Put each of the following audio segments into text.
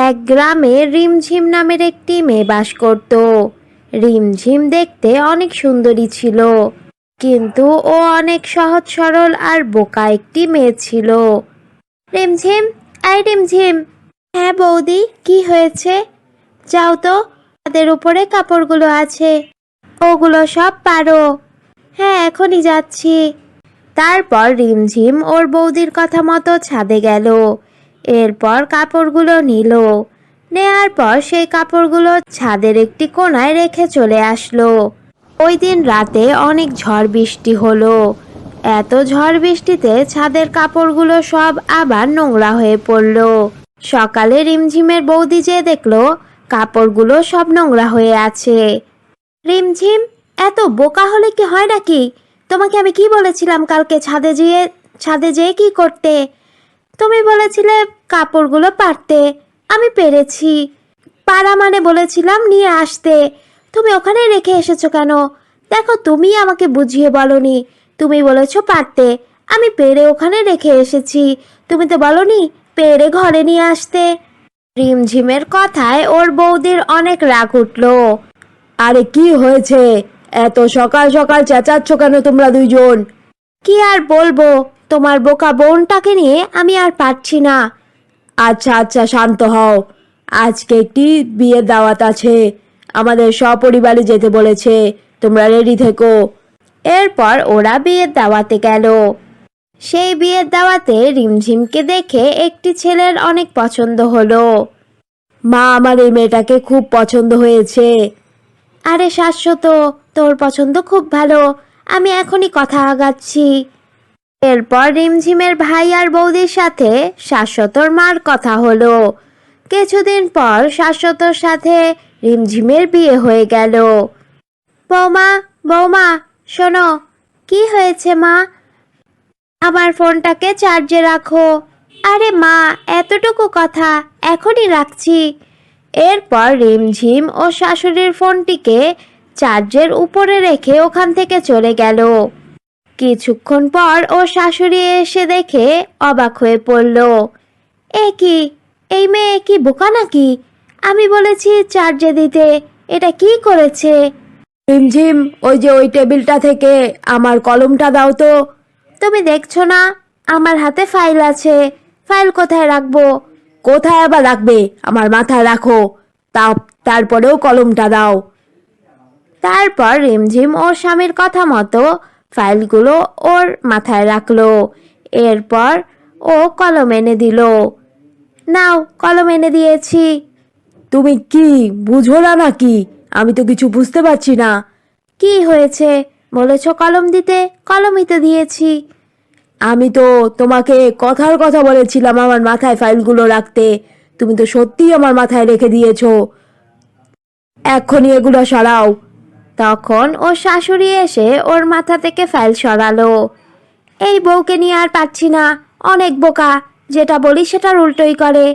এক গ্রামে রিমঝিম নামের একটি মেয়ে বাস করত। রিমঝিম দেখতে অনেক সুন্দরী ছিল, কিন্তু ও অনেক সহজ সরল আর বোকা একটি মেয়ে ছিল। রিমঝিম, আই রিমঝিম। হ্যাঁ বৌদি, কি হয়েছে? যাও তো, তাদের উপরে কাপড়গুলো আছে, ওগুলো সব পারো। হ্যাঁ, এখনই যাচ্ছি। তারপর রিমঝিম ওর বৌদির কথা মতো ছাদে গেল। এরপর কাপড়গুলো নিল। নেয়ার পর সেই কাপড়গুলো ছাদের একটি কোণায় রেখে চলে আসলো। ওই দিন রাতে অনেক ঝড় বৃষ্টি হলো। এত ঝড় বৃষ্টিতে ছাদের কাপড়গুলো সব আবার নোংরা হয়ে পড়লো। সকালে রিমঝিমের বৌদি যেয়ে দেখলো কাপড়গুলো সব নোংরা হয়ে আছে। রিমঝিম, এত বোকা হলে কি হয় নাকি? তোমাকে আমি কি বলেছিলাম কালকে ছাদে যেয়ে কি করতে? তুমি বলেছিলে কাপড়গুলো পারতে, আমি পেরেছি। পারা মানে বলেছিলাম নিয়ে আসতে, তুমি ওখানে রেখে এসেছো কেন? দেখো, তুমি আমাকে বুঝিয়ে বলনি। তুমি বলেছো পারতে, আমি পেরে ওখানে রেখে এসেছি। তুমি তো বলনি পেরে ঘরে নিয়ে আসতে। রিমঝিমের কথায় ওর বৌদির অনেক রাগ উঠলো। আরে কি হয়েছে? এত সকাল সকাল চেঁচাচ্ছ কেন তোমরা দুইজন? কি আর বলবো, তোমার বোকা বোনটাকে নিয়ে আমি আর পারছি না। আচ্ছা আচ্ছা, শান্ত হও। আজকে একটি বিয়ের দাওয়াত আছে, আমাদের সপরিবারে যেতে বলেছে, তোমরা রেডি থেকো। এরপর ওরা বিয়ের দাওয়াতে গেল। সেই বিয়ের দাওয়াতে রিমঝিমকে দেখে একটি ছেলের অনেক পছন্দ হলো। মা, আমার এই মেয়েটাকে খুব পছন্দ হয়েছে। আরে শাশ্বত, তোর পছন্দ খুব ভালো, আমি এখনই কথা আগাচ্ছি। এরপর রিমঝিমের ভাই আর বৌদির সাথে শাশ্বতর মার কথা হলো। কিছুদিন পর শাশ্বতর সাথে রিমঝিমের বিয়ে হয়ে গেল। বৌমা, বৌমা, শোনো। কি হয়েছে মা? আমার ফোনটাকে চার্জে রাখো। আরে মা, এতটুকু কথা, এখনই রাখছি। এরপর রিমঝিম ও শাশুড়ির ফোনটিকে চার্জের উপরে রেখে ওখান থেকে চলে গেল। কিছুক্ষণ পর ও শাশুড়ি এসে দেখে অবাক হয়ে পড়ল। এ কি, এই মেয়ে কি বোকা নাকি? আমি বলেছি চার্জে দিতে, এটা কি করেছে? ঝিমঝিম, ওই যে ওই টেবিলটা থেকে আমার কলমটা দাও তো। তুমি দেখছো না আমার হাতে ফাইল আছে, ফাইল কোথায় রাখবো? কোথায় আবার রাখবে? আমার মাথায় রাখো। তা তারপরেও কলমটা দাও। তারপর রিমঝিম ওর স্বামীর কথা মতো ফাইলগুলো ওর মাথায় রাখলো। এরপর ও কলম এনে দিল। নাও, কলম এনে দিয়েছি। তুমি কি বুঝো না নাকি? আমি তো কিছু বুঝতে পারছি না। কি হয়েছে? বলেছ কলম দিতে, কলমই তো দিয়েছি। আমি তো তোমাকে কথার কথা বলেছিলাম আমার মাথায় ফাইলগুলো রাখতে, তুমি তো সত্যিই আমার মাথায় রেখে দিয়েছো। এক্ষুনি এগুলো সরাও। তখন ওর শাশুড়ি এসে ওর মাথা থেকে ফাইল সরালো। এই বউকে নিয়ে আর পারছি না, অনেক বোকা, যেটা বলি সেটার উল্টোই করে।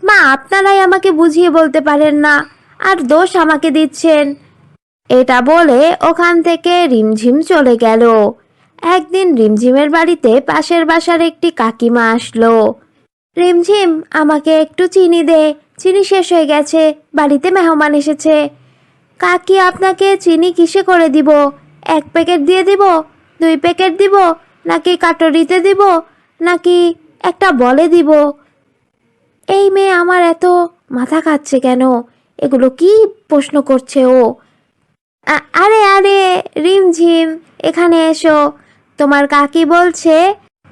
মা, আপনারাই আমাকে বুঝিয়ে বলতে পারেন না, আর দোষ আমাকে দিচ্ছেন। এটা বলে ওখান থেকে রিমঝিম চলে গেল। একদিন রিমঝিমের বাড়িতে পাশের বাসার একটি কাকিমা আসলো। রিমঝিম, আমাকে একটু চিনি দে, চিনি শেষ হয়ে গেছে, বাড়িতে মেহমান এসেছে। কাকি, আপনাকে চিনি কিসে করে দিব? 1 প্যাকেট দিয়ে দিব, 2 প্যাকেট দিব, নাকি কাটরিতে দিব, নাকি একটা বলে দিব? এই মেয়ে আমার এত মাথা খাচ্ছে কেন? এগুলো কি প্রশ্ন করছে ও? আরে আরে রিমঝিম, এখানে এসো। তোমার কাকি বলছে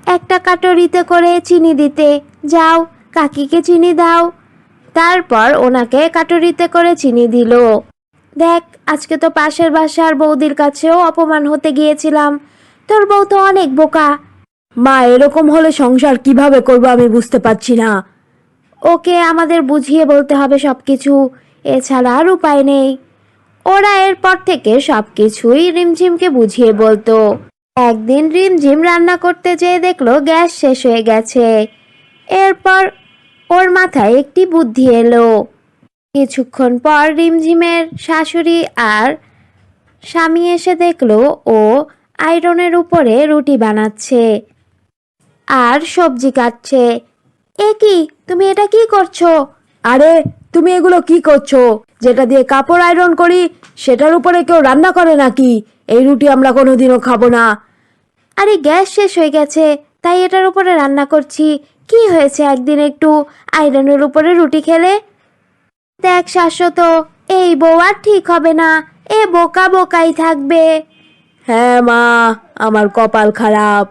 একটা কাটরিতে করে চিনি দিতে, যাও কাকিকে চিনি দাও। তারপর ওনাকে কাটরিতে করে চিনি দিল। দেখ, আজকে তো পাশের বাসার বৌদির কাছেও অপমান হতে গিয়েছিলাম। তোর বউ তো অনেক বোকা। মা, এরকম হলে সংসার কিভাবে করবো আমি বুঝতে পারছি না। ওকে আমাদের বুঝিয়ে বলতে হবে সবকিছু, এছাড়া আর উপায় নেই। ওরা এরপর থেকে সবকিছুই রিমঝিমকে বুঝিয়ে বলতো। একদিন রিমঝিম রান্না করতে যেয়ে দেখলো গ্যাস শেষ হয়ে গেছে। এরপর ওর মাথায় একটি বুদ্ধি এলো। কিছুক্ষণ পর রিমঝিমের শাশুড়ি আর স্বামী এসে দেখলো ও আয়রনের উপরে রুটি বানাচ্ছে আর সবজি কাটছে। এ কি, তুমি এটা কি করছো? আরে তুমি এগুলো কি করছো? যেটা দিয়ে কাপড় আয়রন করি সেটার উপরে কেউ রান্না করে নাকি? এই রুটি আমরা কোনোদিনও খাবো না। আরে গ্যাস শেষ হয়ে গেছে, তাই এটার উপরে রান্না করছি। কি হয়েছে একদিন একটু আয়রনের উপরে রুটি খেলে? দেখ শাশ্বত, এই বউ আর ঠিক হবে না, এ বোকা বোকাই থাকবে। হ্যাঁ মা, আমার কপাল খারাপ।